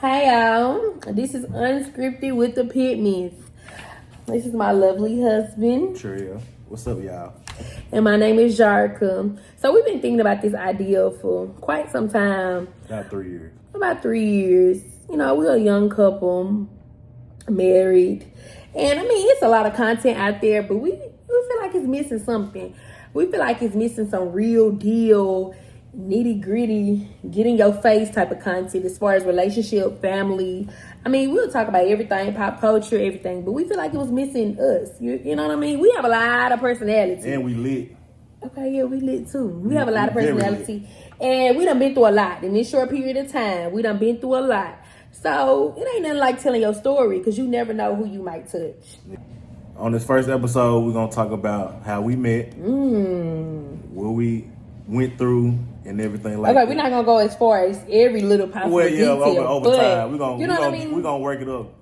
Hi y'all, this is Unscripted with the Pittmans. This is my lovely husband. Tria. What's up, y'all? And my name is Jarka. So we've been thinking about this idea for quite some time. About 3 years. About 3 years. You know, we're a young couple, married. And I mean, it's a lot of content out there, but we feel like it's missing something. We feel like it's missing some real deal, nitty gritty, get in your face type of content as far as relationship, family. I mean, we'll talk about everything, pop culture, everything, but we feel like it was missing us. You know what I mean? We have a lot of personality. And we lit. Okay, yeah, we lit too. We have a lot of personality. And we done been through a lot in this short period of time. We done been through a lot. So it ain't nothing like telling your story because you never know who you might touch. On this first episode, we're going to talk about how we met, what we went through, and everything like that. Okay, we're not going to go as far as every little possible detail. Over time. We're going to work it up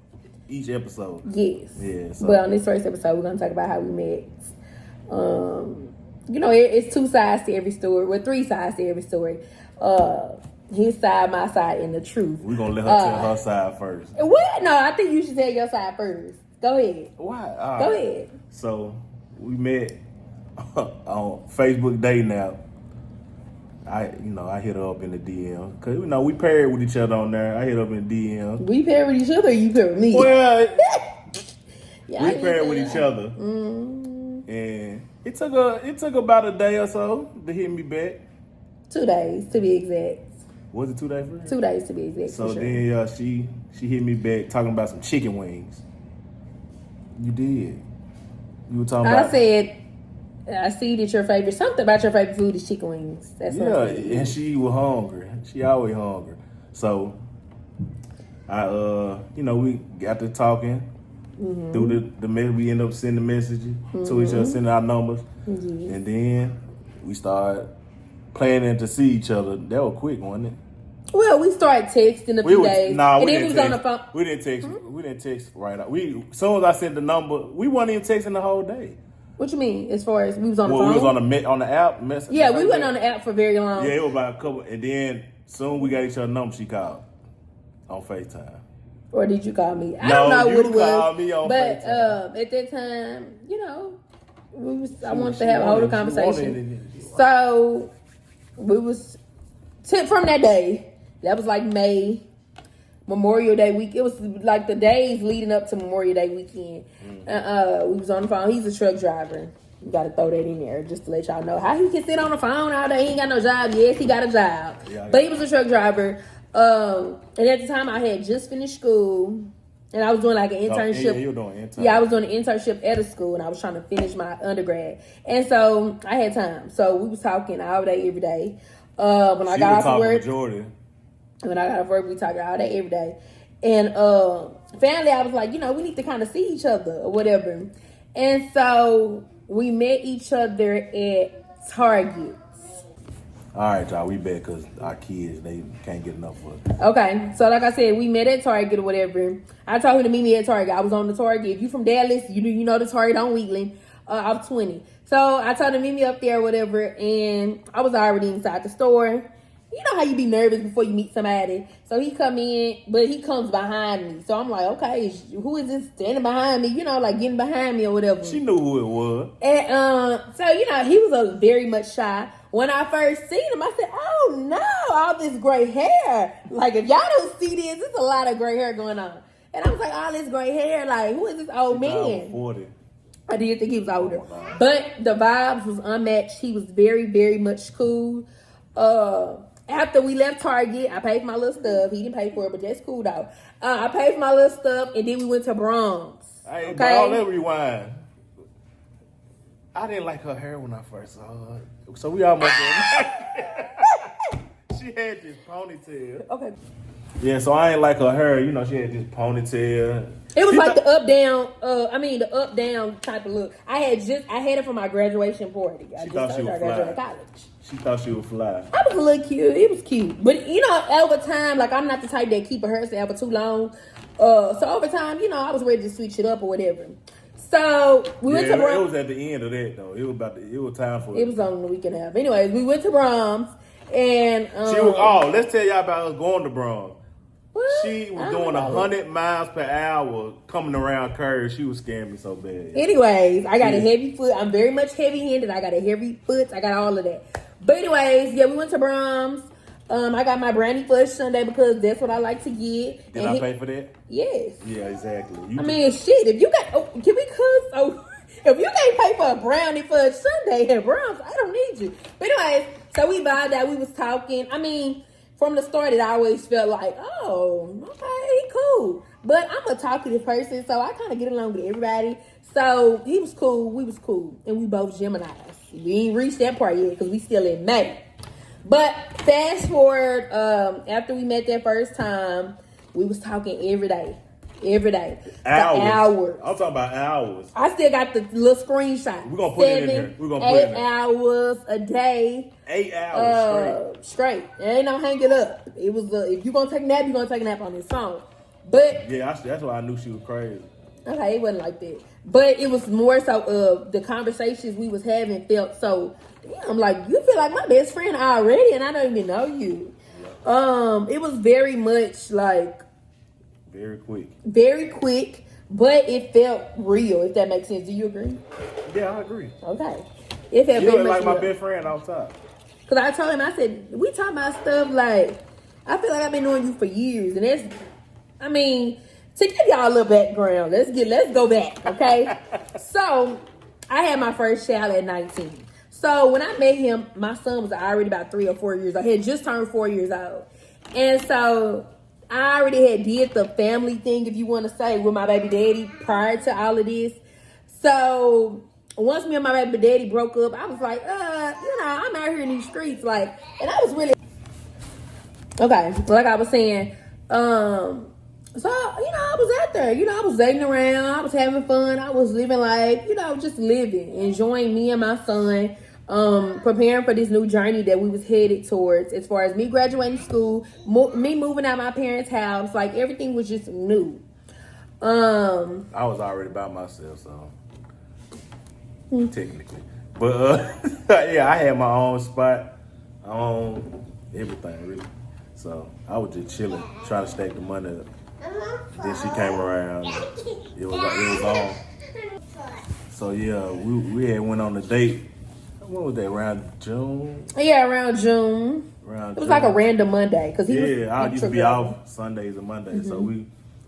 each episode. Yes. Yeah. So. But on this first episode, we're going to talk about how we met. You know, it's two sides to every story. Well, three sides to every story. His side, my side, and the truth. We're going to let her tell her side first. What? No, I think you should tell your side first. Go ahead. Why? Go ahead. So, we met on Facebook dating app. I hit her up in the DM. Because, we paired with each other on there. I hit her up in the DM. We paired with each other or you paired with me? Well, yeah, we paired with each other. Mm-hmm. And it took about a day or so to hit me back. 2 days, to be exact. Was it 2 days for her? 2 days, to be exact. So sure. then she hit me back talking about some chicken wings. You did. You were talking about... I said, I see that something about your favorite food is chicken wings. That's what I said. And she was hungry. She always hungry. So, we got to talking. Mm-hmm. Through the mail, we end up sending messages to each other, sending our numbers. Mm-hmm. And then we started planning to see each other. That was quick, wasn't it? Well, we started texting a few days. Nah, and then we was on the phone. We didn't text. Mm-hmm. We didn't text right out. As soon as I sent the number, we wasn't even texting the whole day. What you mean? As far as we was on the phone? We was on the app. Yeah, we wasn't on the app for very long. Yeah, it was about a couple. And then soon we got each other's number. She called on FaceTime. Or did you call me? I don't know what it was. You called me on FaceTime. At that time, I wanted to have a whole conversation. So we was from that day. That was like May, Memorial Day week. It was like the days leading up to Memorial Day weekend. We was on the phone. He's a truck driver. You got to throw that in there just to let y'all know how he can sit on the phone all day. He ain't got no job. Yes, he got a job. But he was a truck driver. And at the time, I had just finished school. And I was doing like an internship. You were doing internship. Yeah, I was doing an internship at a school. And I was trying to finish my undergrad. And so I had time. So we was talking all day, every day. When I got off work. When I got off work, we talked all day, every day. And finally, I was like, we need to kind of see each other or whatever. And so we met each other at Target. All right, y'all, we back because our kids, they can't get enough of it. Okay, so like I said, we met at Target or whatever. I told him to meet me at Target. I was on the Target. If you from Dallas, you know the Target on Wheatland. I was 20. So I told him to meet me up there or whatever. And I was already inside the store. You know how you be nervous before you meet somebody. So he come in, but he comes behind me. So I'm like, okay, who is this standing behind me? Like getting behind me or whatever. She knew who it was. And so, he was very much shy. When I first seen him, I said, oh no, all this gray hair. Like if y'all don't see this, there's a lot of gray hair going on. And I was like, all this gray hair, like who is this old man? 40. I did think he was older. But the vibes was unmatched. He was very, very much cool. After we left Target, I paid for my little stuff. He didn't pay for it, but that's cool though. I paid for my little stuff, and then we went to Brahms. Hey, okay? Let me rewind. I didn't like her hair when I first saw her. So we almost She had this ponytail. Okay. Yeah, so I ain't like her hair. She had this ponytail. It was like the up down type of look. I had it for my graduation party. I graduated college. She thought she was fly. I was a little cute. It was cute. But, over time, like, I'm not the type that keep a hairstyle for too long. So, over time, I was ready to switch it up or whatever. So, we went to Brahms. It was at the end of that, though. It was time for it. It was on the week and a half. Anyways, we went to Brahms. And let's tell y'all about us going to Brahms. What? She was doing 100 miles per hour coming around curves. She was scaring me so bad. Anyways, I got a heavy foot. I'm very much heavy-handed. I got a heavy foot. I got all of that. But anyways, yeah, we went to Brahms. I got my brownie fudge sundae because that's what I like to get. Did I pay for that? Yes. Yeah, exactly. Shit. If you got, can we cuss? Oh, if you can't pay for a brownie fudge sundae at Brahms, I don't need you. But anyways, so we vibed out. We was talking. I mean, from the start, it always felt like, oh, okay, he cool. But I'm a talkative person, so I kind of get along with everybody. So he was cool. We was cool, and we both Geminis. We ain't reached that part yet because we still in May. But fast forward, after we met that first time, we was talking every day. Hours. I'm talking about hours. I still got the little screenshot. We're going to put it in there. We're going to put it in there. 8 hours a day. 8 hours straight. There ain't no hang it up. It was, if you're going to take a nap, you're going to take a nap on this phone. But yeah, that's why I knew she was crazy. Okay, it wasn't like that. But it was more so the conversations we was having felt so, I'm like, you feel like my best friend already and I don't even know you. It was very much like very quick, but it felt real, if that makes sense. Do you agree? Yeah, I agree. Okay. It felt you very look much like real. my best friend outside. Because I told him, I said, we talking about stuff like, I feel like I've been knowing you for years. And that's, I mean, to give y'all a little background, let's go back, okay? So, I had my first child at 19. So, when I met him, my son was already about 3 or 4 years old. He had just turned 4 years old. And so, I already had did the family thing, if you want to say, with my baby daddy prior to all of this. So, once me and my baby daddy broke up, I was like, I'm out here in these streets, like, and I was really, okay, like I was saying, so, I was out there, I was dating around, I was having fun, I was living life, just living, enjoying me and my son, preparing for this new journey that we was headed towards, as far as me graduating school, me moving out my parents' house, like, everything was just new. I was already by myself, so, technically. But, yeah, I had my own spot, everything, really. So, I was just chilling, trying to stack the money up. Then she came around. It was on. So yeah, we had went on a date. When was that? Around June? Yeah, around June. It was like a random Monday because I used to be off Sundays and Mondays. Mm-hmm. So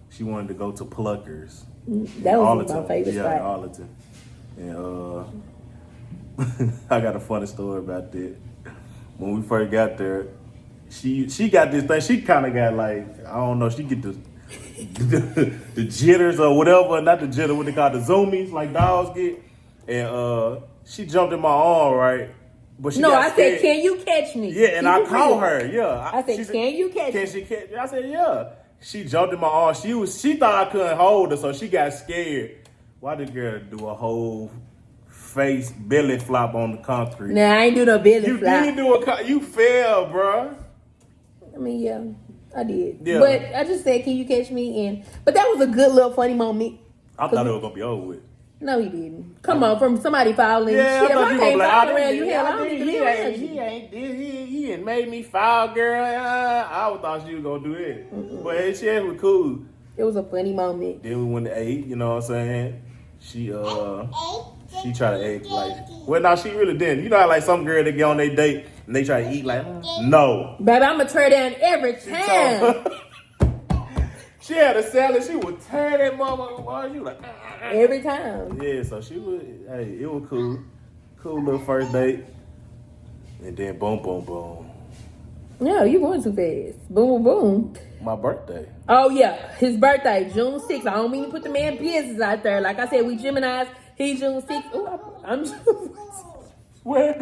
she wanted to go to Pluckers. That was my favorite spot. Yeah, in Arlington. And I got a funny story about that. When we first got there, she got this thing. She kind of got like, I don't know. She get the jitters or whatever, not the jitter, what they call the zoomies, like dogs get. And she jumped in my arm, right? But she I said, can you catch me? Yeah, and I called her. Yeah, I said, can you catch me? Can she catch me? I said, yeah. She jumped in my arm. She thought I couldn't hold her, so she got scared. Why did the girl do a whole face belly flop on the concrete? Nah, I ain't do no belly flop. You didn't do you fell, bro. I mean, yeah. I did. Yeah. But I just said, can you catch me? But that was a good little funny moment. I thought it was going to be over with. No, he didn't. Come on, from somebody falling. Yeah, shit, I thought you were like, around you. Hell, I don't even he ain't made me foul, girl. I thought she was going to do it. Mm-mm. But she was cool. It was a funny moment. Then we went to eat, you know what I'm saying? She tried to act like, well, no, she really didn't. You know how like some girl, they get on their date and they try to eat like, no. Baby, I'm going to tear down every time. She had a salad. She would tear that motherfucker. She was like, every time. Yeah, so she was, it was cool. Cool little first date. And then boom, boom, boom. No, you going too fast. Boom, boom, boom. My birthday. Oh, yeah. His birthday, June 6th. I don't mean to put the man business out there. Like I said, we Geminis. He's June 6th. Ooh, I'm June 6th. Where?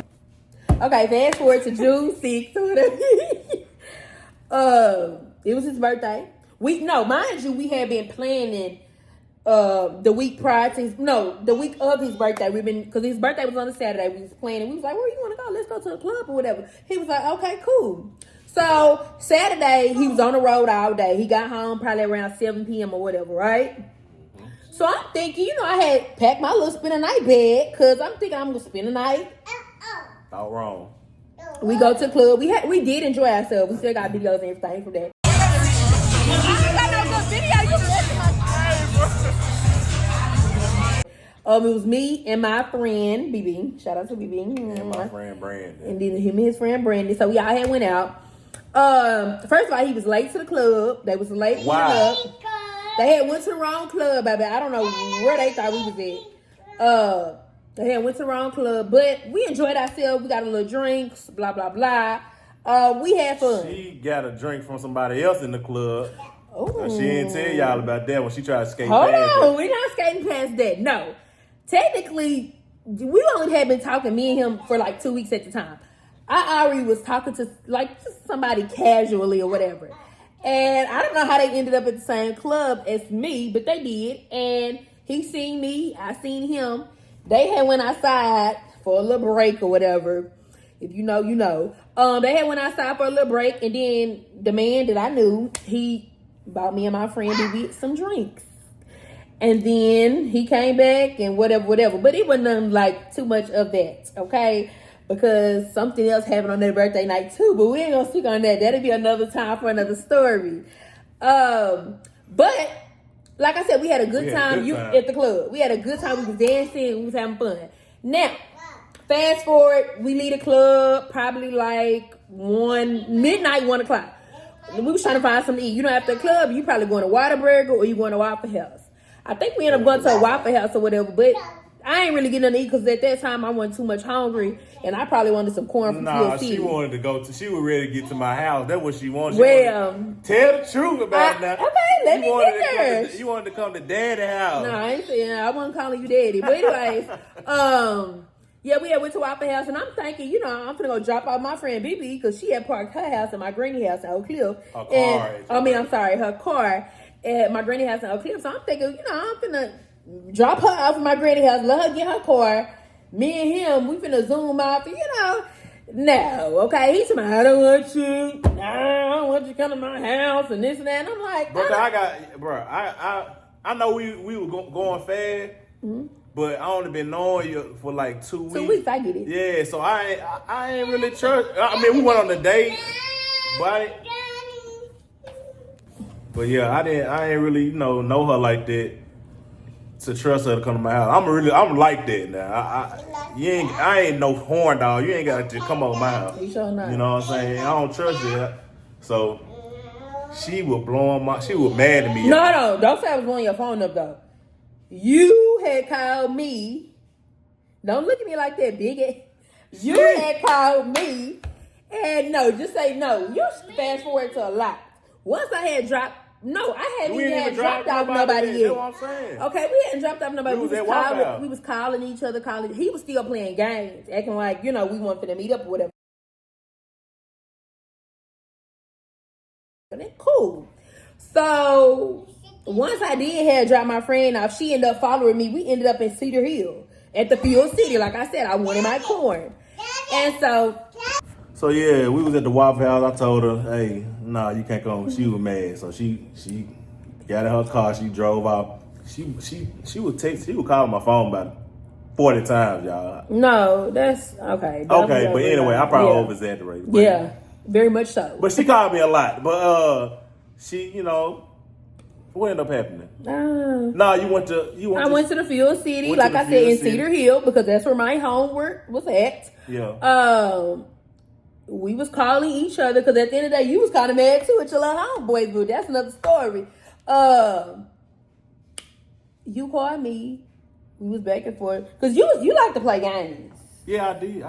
Okay, fast forward to June 6th. It was his birthday. Mind you, we had been planning the week prior to the week of his birthday. Because his birthday was on a Saturday. We was planning. We was like, where you want to go? Let's go to the club or whatever. He was like, okay, cool. So Saturday, he was on the road all day. He got home probably around 7 p.m. or whatever, right? So I'm thinking, I had packed my little spend a night bag because I'm thinking I'm going to spend the night. All wrong. We go to the club. We did enjoy ourselves. We still got videos and everything from that. It was me and my friend BB. Shout out to BB. And my friend Brandon. And then him and his friend Brandon. So we all had went out. First of all, he was late to the club. They was late getting up. They had went to the wrong club, baby. I don't know where they thought we was at. They had went to the wrong club, but we enjoyed ourselves. We got a little drinks, blah blah blah. We had fun. She got a drink from somebody else in the club. Ooh. She didn't tell y'all about that when she tried to skate Hold past on, it. we're not skating past that. No, technically, we only had been talking, me and him, for like 2 weeks at the time. I already was talking to like just somebody casually or whatever. And I don't know how they ended up at the same club as me, but they did. And he seen me, I seen him. They had went outside for a little break or whatever. If you know, you know. They had went outside for a little break, and then the man that I knew, he bought me and my friend BB some drinks. And then he came back and whatever. But it wasn't like too much of that, okay? Because something else happened on their birthday night too, but we ain't gonna speak on that. That'll be another time for another story. But like I said, we had a good time at the club. We had a good time. We was dancing. We was having fun. Now, fast forward, we leave the club probably like midnight, 1 o'clock. We was trying to find something to eat. You know, after the club, you probably going to Whataburger or you going to Waffle House. I think we ended up going to a Waffle House or whatever, but I ain't really getting nothing to eat because at that time I wasn't too much hungry, and I probably wanted some corn from TLC. She wanted to go to. She was ready to get to my house. That's what she wanted. Tell the truth about it now. Okay, let me get there. You wanted to come to Daddy's house. No, I ain't saying I wasn't calling you Daddy. But anyways, yeah, we had went to Waffle House, and I'm thinking, you know, I'm gonna go drop off my friend BB because she had parked her house at my granny house in Oak Cliff. Her car at my granny house in Oak Cliff. So I'm thinking, you know, I'm gonna drop her off at my granny house, let her get her car. Me and him, we finna zoom out, you know. No, okay. He's saying, I don't want you. No, I don't want you to come to my house and this and that. And I'm like, I know we were going fast, but I only been knowing you for like 2 weeks. 2 weeks, I get it. Yeah, so I ain't really trust. I mean, we went on a date, but yeah, I ain't really know her like that to trust her to come to my house. I'm like that now. I ain't no horn dog. You ain't got to come over my house. You sure not. You know what I'm saying? I don't trust you. So she was mad at me. No, don't say I was blowing your phone up though. You had called me. Don't look at me like that, big. You had called me, and no, just say no. You fast forward to a lot. Once I had dropped. No, I hadn't even dropped off nobody yet. That's what I'm saying. Okay, we hadn't dropped off nobody. We was calling each other, He was still playing games, acting like, you know, we wanted to meet up or whatever. Cool. So once I did have dropped my friend off, she ended up following me. We ended up in Cedar Hill at the Fuel City. Like I said, I wanted my corn. And so yeah, we was at the Waffle House. I told her, hey, nah, you can't come. She was mad. So she got in her car. She drove off. She would text. She would call my phone about 40 times, y'all. No, that's okay. Okay, but anyway, I probably over-exaggerated. Yeah, very much so. But she called me a lot. But she, what ended up happening? I went to the Fuel City, like I said, in Cedar Hill, because that's where my homework was at. Yeah. We was calling each other because at the end of the day, you was kind of mad too at your little homeboys, but that's another story. You called me. We was back and forth because you like to play games. Yeah, I do.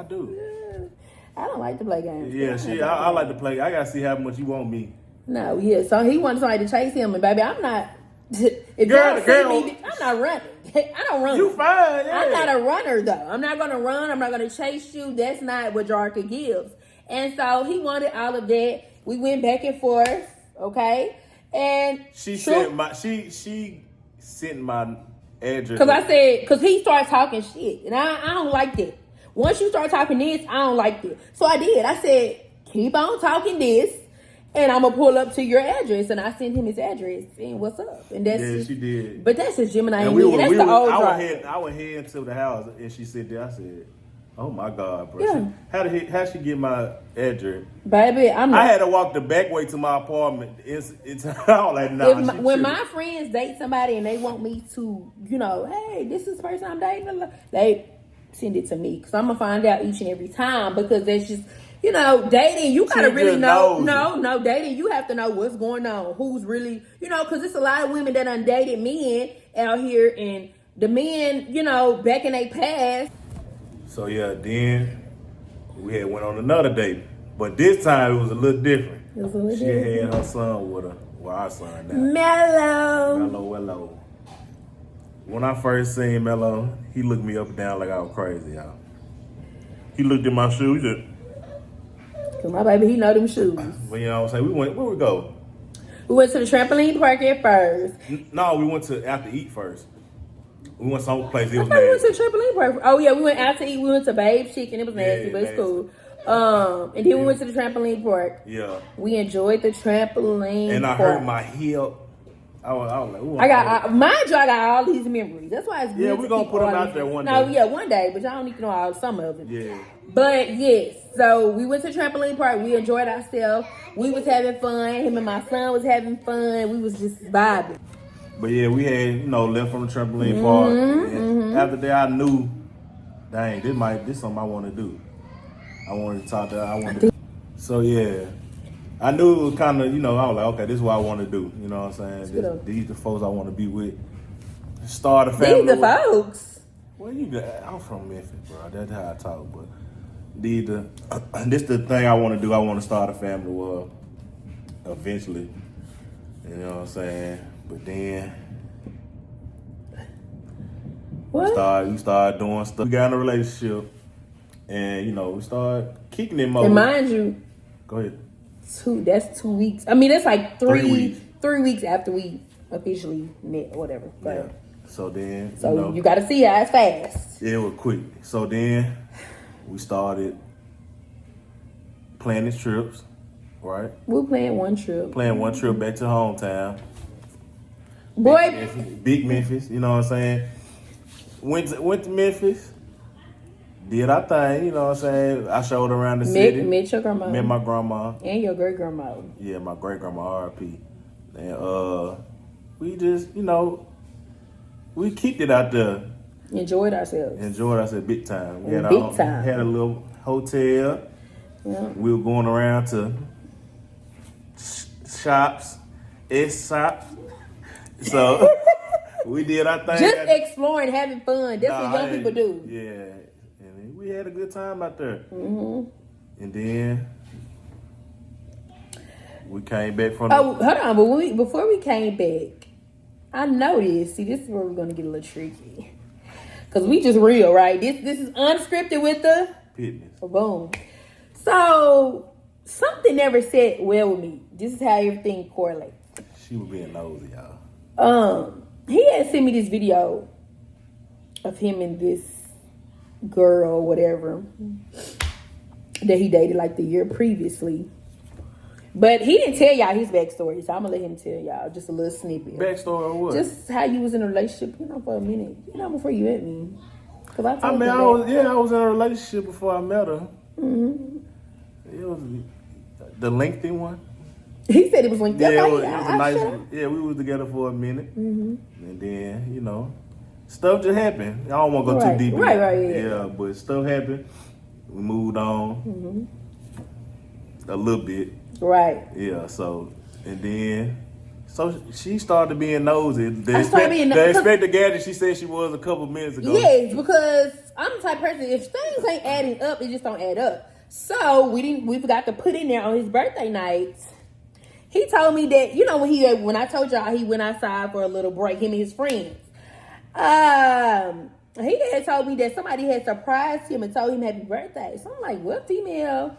I don't like to play games. Yeah, I like to play. I gotta see how much you want me. No, yeah. So he wanted somebody to chase him, and baby, I'm not. If y'all see me, I'm not running. I don't run. You fine. Yeah. I'm not a runner though. I'm not gonna run. I'm not gonna chase you. That's not what Jarka gives. And so he wanted all of that. We went back and forth, okay? And she sent my address. Because he started talking shit. And I don't like that. Once you start talking this, I don't like that. So I did. I said, keep on talking this, and I'm going to pull up to your address. And I sent him his address, and what's up? And that's she did. But that's just Gemini and me. That's the old drive. I went heading to the house, and she said that. I said, Oh my God, bro. Yeah. How she get my address? Baby, I had to walk the back way to my apartment. It's all like nah. When my friends date somebody and they want me to, hey, this is the person I'm dating, they send it to me because I'm gonna find out each and every time because that's just, dating. You gotta really know. No, dating. You have to know what's going on, who's really, because it's a lot of women that done dated men out here, and the men, back in their past. So yeah, then we had went on another date, but this time it was a little different. She had her son with her. Well, our son now. Mello. When I first seen Mello, he looked me up and down like I was crazy, y'all. He looked at my shoes. Cause my baby, he know them shoes. Well, you know what I'm saying? Where we go? We went to the trampoline park at first. No, we went to out to eat first. We went someplace. It was nasty. We went to the trampoline park. Oh yeah, we went out to eat. We went to Babe's Chicken. It was nasty, but it's cool. And then we went to the trampoline park. Yeah. We enjoyed the trampoline and I hurt my hip. I was like, ooh, mind you, I got all these memories. That's why it's good. Yeah, we're going to put them out there one day. No, yeah, one day, but y'all don't need to know some of them. Yeah. But yes, so we went to the trampoline park. We enjoyed ourselves. We was having fun. Him and my son was having fun. We was just vibing. But yeah, we had, left from the trampoline park. And after that, I knew, dang, this something I want to do. I wanted to talk to her. So yeah. I knew it was kind of, I was like, okay, this is what I want to do. You know what I'm saying? These the folks I want to be with. Start a family. These the folks. Well, I'm from Memphis, bro. That's how I talk. But this the thing I want to do. I want to start a family with her eventually. You know what I'm saying? But then we started doing stuff. We got in a relationship, and we started kicking it more. And mind you, go ahead. That's 2 weeks. I mean, that's like 3 weeks after we officially met or whatever. Yeah. So then, you got to see how it's fast. Yeah, it was quick. So then we started planning trips, right? We planned one trip. Back to hometown. Boy. Big Memphis, you know what I'm saying? Went to Memphis. Did our thing, you know what I'm saying? I showed around the city. Met your grandma. Met my grandma. And your great grandma. Yeah, my great grandma, RP. And we just, we kicked it out there. Enjoyed ourselves big time. We had a little hotel. Yeah. We were going around to shops, shops. So we did our thing. Just exploring, having fun. That's what young people do. Yeah. We had a good time out there. Mm-hmm. And then we came back from hold on. But before we came back, I noticed, see, this is where we're going to get a little tricky. Because we just real, right? This is unscripted with the Pittmans. Boom. So, something never sat well with me. This is how everything correlates. She was being nosy, y'all. He had sent me this video of him and this girl or whatever that he dated like the year previously. But he didn't tell y'all his backstory, so I'm gonna let him tell y'all just a little snippet. Backstory or what? Just how you was in a relationship, for a minute, before you met me. I was in a relationship before I met her. Mm-hmm. It was the lengthy one. He said it was lengthy. Yeah, it was a nice. Yeah, we was together for a minute, and then stuff just happened. I don't want to go too deep. Right. Yeah, but stuff happened. We moved on a little bit. Right. Yeah. So she started being nosy. The expected gadget she said she was a couple minutes ago. Yes, because I'm the type of person, if things ain't adding up, it just don't add up. So we forgot to put in there on his birthday night. He told me that, when I told y'all he went outside for a little break, him and his friends. He had told me that somebody had surprised him and told him happy birthday. So I'm like, what female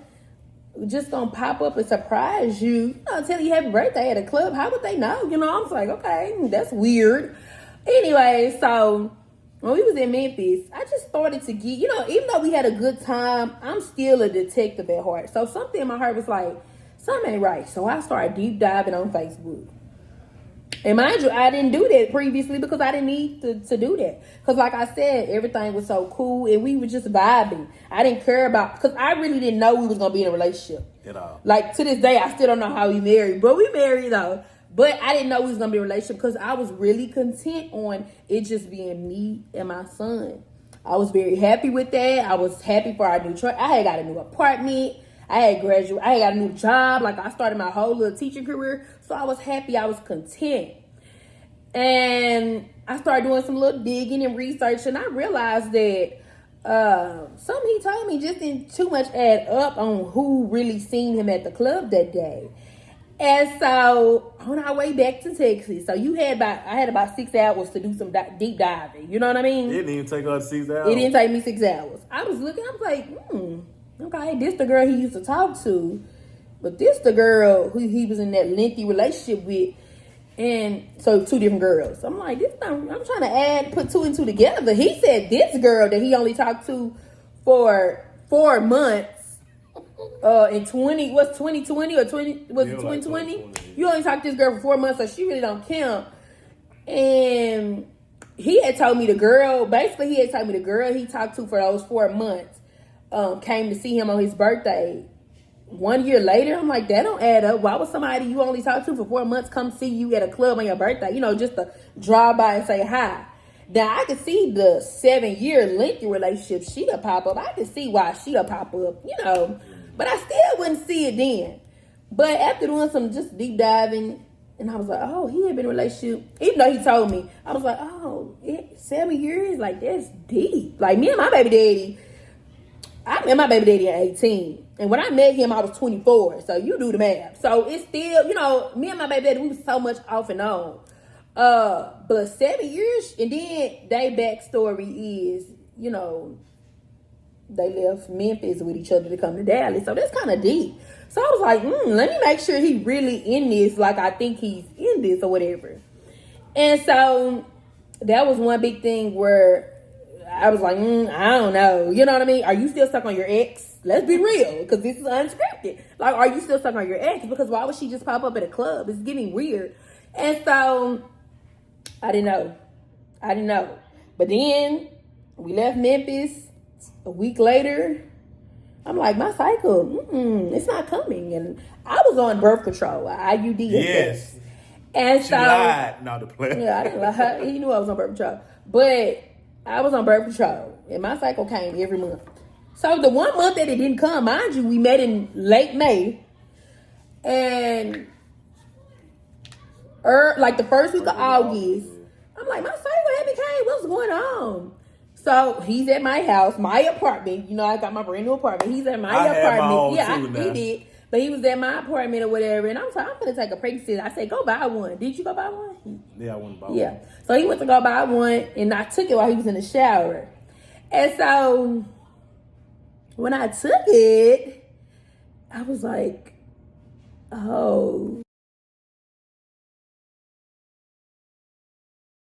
just gonna pop up and surprise you? Tell you happy birthday at a club? How would they know? I was like, okay, that's weird. Anyway, so when we was in Memphis, I just started to get, even though we had a good time, I'm still a detective at heart. So something in my heart was like, something ain't right. So I started deep diving on Facebook. And mind you, I didn't do that previously because I didn't need to do that. Because like I said, everything was so cool and we were just vibing. I didn't care about, because I really didn't know we was going to be in a relationship. At all. Like to this day, I still don't know how we married. But we married though. But I didn't know we was going to be in a relationship because I was really content on it just being me and my son. I was very happy with that. I was happy for our new truck. I had got a new apartment. I had got a new job. Like I started my whole little teaching career. So I was happy. I was content. And I started doing some little digging and research. And I realized that something he told me just didn't too much add up on who really seen him at the club that day. And so on our way back to Texas, so I had about 6 hours to do some deep diving. You know what I mean? It didn't even take us 6 hours. It didn't take me 6 hours. I was looking, I was like, okay, this the girl he used to talk to, but this the girl who he was in that lengthy relationship with. And so 2 different girls. I'm like, I'm trying to put 2 and 2 together. He said this girl that he only talked to for 4 months. In 2020 or 2020? You only talked to this girl for 4 months, so she really don't count. And he had told me the girl he talked to for those 4 months came to see him on his birthday 1 year later. I'm like, that don't add up. Why would somebody you only talked to for 4 months come see you at a club on your birthday? Just to drive by and say hi. Now, I could see the 7-year lengthy relationship she'll pop up. I could see why she'll pop up, But I still wouldn't see it then. But after doing some just deep diving, and I was like, oh, he had been in a relationship. Even though he told me, I was like, 7 years? Like, that's deep. Like, me and my baby daddy, I met my baby daddy at 18. And when I met him, I was 24. So you do the math. So it's still, me and my baby daddy, we was so much off and on. But 7 years, and then their backstory is, they left Memphis with each other to come to Dallas. So that's kind of deep. So I was like, let me make sure he really in this like I think he's in this or whatever. And so that was one big thing where I was like, I don't know. You know what I mean? Are you still stuck on your ex? Let's be real, because this is unscripted. Like, are you still stuck on your ex? Because why would she just pop up at a club? It's getting weird. And so I didn't know. But then we left Memphis. A week later, I'm like, my cycle, it's not coming. And I was on birth control, IUD. Yes. And she lied. Not the plan. Yeah, I didn't lie. He knew I was on birth control. But I was on birth control. And my cycle came every month. So the 1 month that it didn't come, mind you, we met in late May. And like the first week of August, I'm like, my cycle haven't came. What's going on? So he's at my house, my apartment. I got my brand new apartment. He's at my apartment. He did. But he was at my apartment or whatever. And I'm going to take a pregnancy. I said, go buy one. Did you go buy one? Yeah, I went to buy one. Yeah. So he went to go buy one. And I took it while he was in the shower. And so when I took it, I was like, oh.